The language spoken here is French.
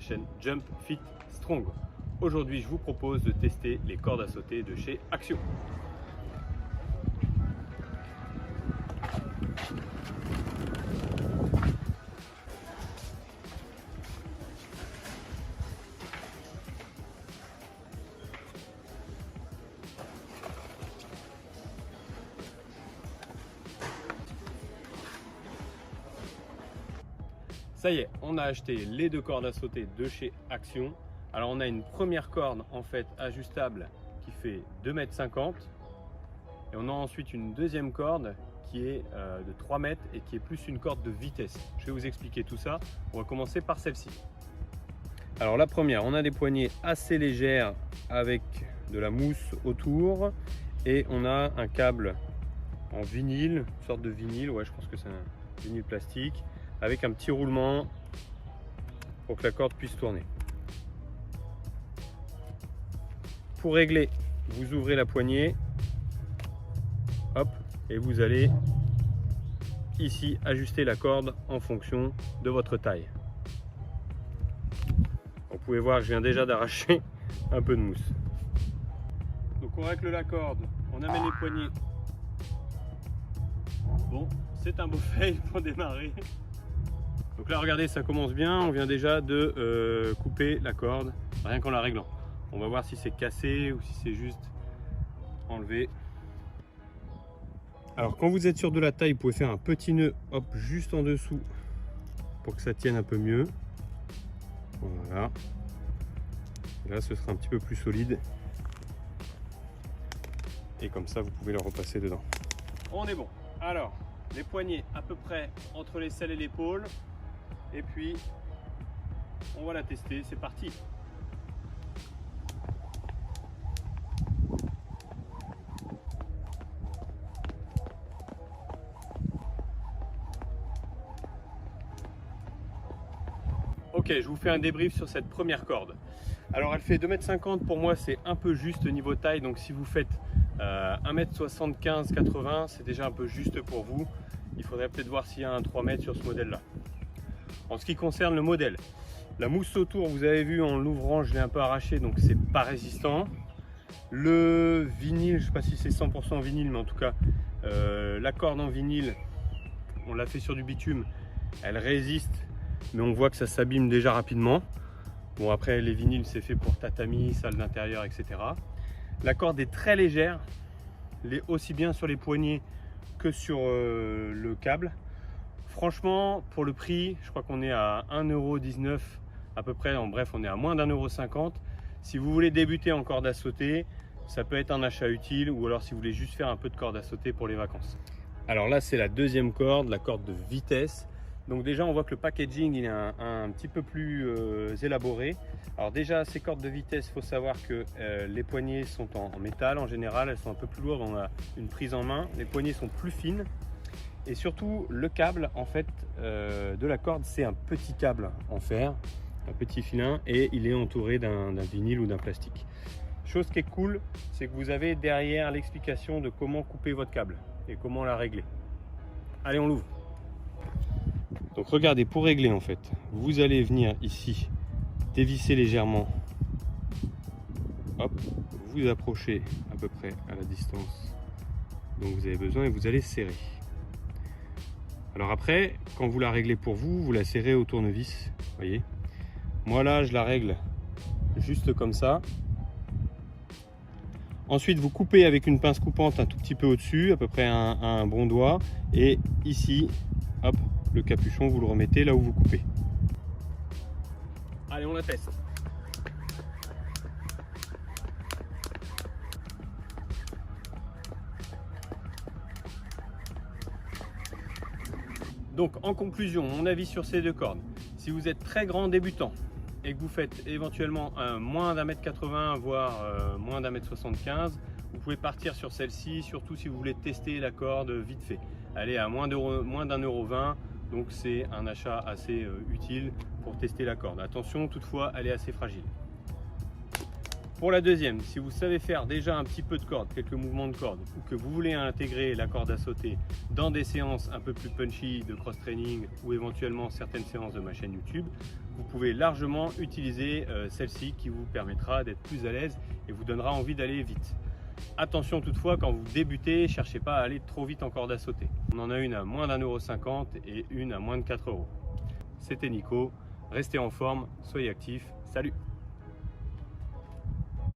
chaîne Jump Fit Strong. Aujourd'hui, je vous propose de tester les cordes à sauter de chez Action. Ça y est, on a acheté les deux cordes à sauter de chez Action. Alors on a une première corde en fait ajustable qui fait 2,50 m et on a ensuite une deuxième corde qui est de 3 mètres et qui est plus une corde de vitesse. Je vais vous expliquer tout ça. On va commencer par celle-ci. Alors la première, on a des poignées assez légères avec de la mousse autour et on a un câble en vinyle, une sorte de vinyle, ouais je pense que c'est un vinyle plastique, avec un petit roulement pour que la corde puisse tourner. Pour régler, vous ouvrez la poignée, hop, et vous allez ici ajuster la corde en fonction de votre taille. Vous pouvez voir que je viens déjà d'arracher un peu de mousse. Donc on règle la corde, on amène les poignées. Bon, c'est un beau fail pour démarrer. Donc là regardez, ça commence bien, on vient déjà de couper la corde, rien qu'en la réglant. On va voir si c'est cassé ou si c'est juste enlevé. Alors quand vous êtes sûr de la taille, vous pouvez faire un petit nœud, hop, juste en dessous pour que ça tienne un peu mieux. Voilà. Et là ce sera un petit peu plus solide. Et comme ça vous pouvez le repasser dedans. On est bon. Alors, les poignets à peu près entre l'aisselle et l'épaule. Et puis, on va la tester, c'est parti. Ok, je vous fais un débrief sur cette première corde. Alors elle fait 2,50 m, pour moi c'est un peu juste niveau taille, donc si vous faites 1,75 m, c'est déjà un peu juste pour vous. Il faudrait peut-être voir s'il y a un 3 m sur ce modèle-là. En ce qui concerne le modèle, la mousse autour, vous avez vu en l'ouvrant, je l'ai un peu arraché, donc c'est pas résistant. Le vinyle, je ne sais pas si c'est 100% vinyle, mais en tout cas, la corde en vinyle, on l'a fait sur du bitume, elle résiste, mais on voit que ça s'abîme déjà rapidement. Bon, après, les vinyles, c'est fait pour tatami, salle d'intérieur, etc. La corde est très légère, aussi bien sur les poignets que sur le câble. Franchement, pour le prix, je crois qu'on est à 1,19 € à peu près. En bref, on est à moins d'1,50 €. Si vous voulez débuter en corde à sauter, ça peut être un achat utile, ou alors si vous voulez juste faire un peu de corde à sauter pour les vacances. Alors là, c'est la deuxième corde, la corde de vitesse. Donc déjà, on voit que le packaging il est un petit peu plus élaboré. Alors déjà, ces cordes de vitesse, il faut savoir que les poignées sont en métal en général. Elles sont un peu plus lourdes, on a une prise en main. Les poignées sont plus fines. Et surtout, le câble en fait de la corde, c'est un petit câble en fer, un petit filin, et il est entouré d'un vinyle ou d'un plastique. Chose qui est cool, c'est que vous avez derrière l'explication de comment couper votre câble et comment la régler. Allez, on l'ouvre. Donc regardez, pour régler en fait, vous allez venir ici, dévisser légèrement, hop, vous approchez à peu près à la distance dont vous avez besoin et vous allez serrer. Alors après, quand vous la réglez pour vous, vous la serrez au tournevis, voyez. Moi là, je la règle juste comme ça. Ensuite, vous coupez avec une pince coupante un tout petit peu au-dessus, à peu près un bon doigt. Et ici, hop, le capuchon, vous le remettez là où vous coupez. Allez, on la teste. Donc en conclusion, mon avis sur ces deux cordes, si vous êtes très grand débutant et que vous faites éventuellement moins d'1,80 m, voire moins d'1,75 m, vous pouvez partir sur celle-ci, surtout si vous voulez tester la corde vite fait. Elle est à moins d'1,20 €, donc c'est un achat assez utile pour tester la corde. Attention, toutefois, elle est assez fragile. Pour la deuxième, si vous savez faire déjà un petit peu de corde, quelques mouvements de corde, ou que vous voulez intégrer la corde à sauter dans des séances un peu plus punchy de cross-training ou éventuellement certaines séances de ma chaîne YouTube, vous pouvez largement utiliser celle-ci qui vous permettra d'être plus à l'aise et vous donnera envie d'aller vite. Attention toutefois, quand vous débutez, cherchez pas à aller trop vite en corde à sauter. On en a une à moins d'1,50 € et une à moins de 4 €. C'était Nico, restez en forme, soyez actifs, salut!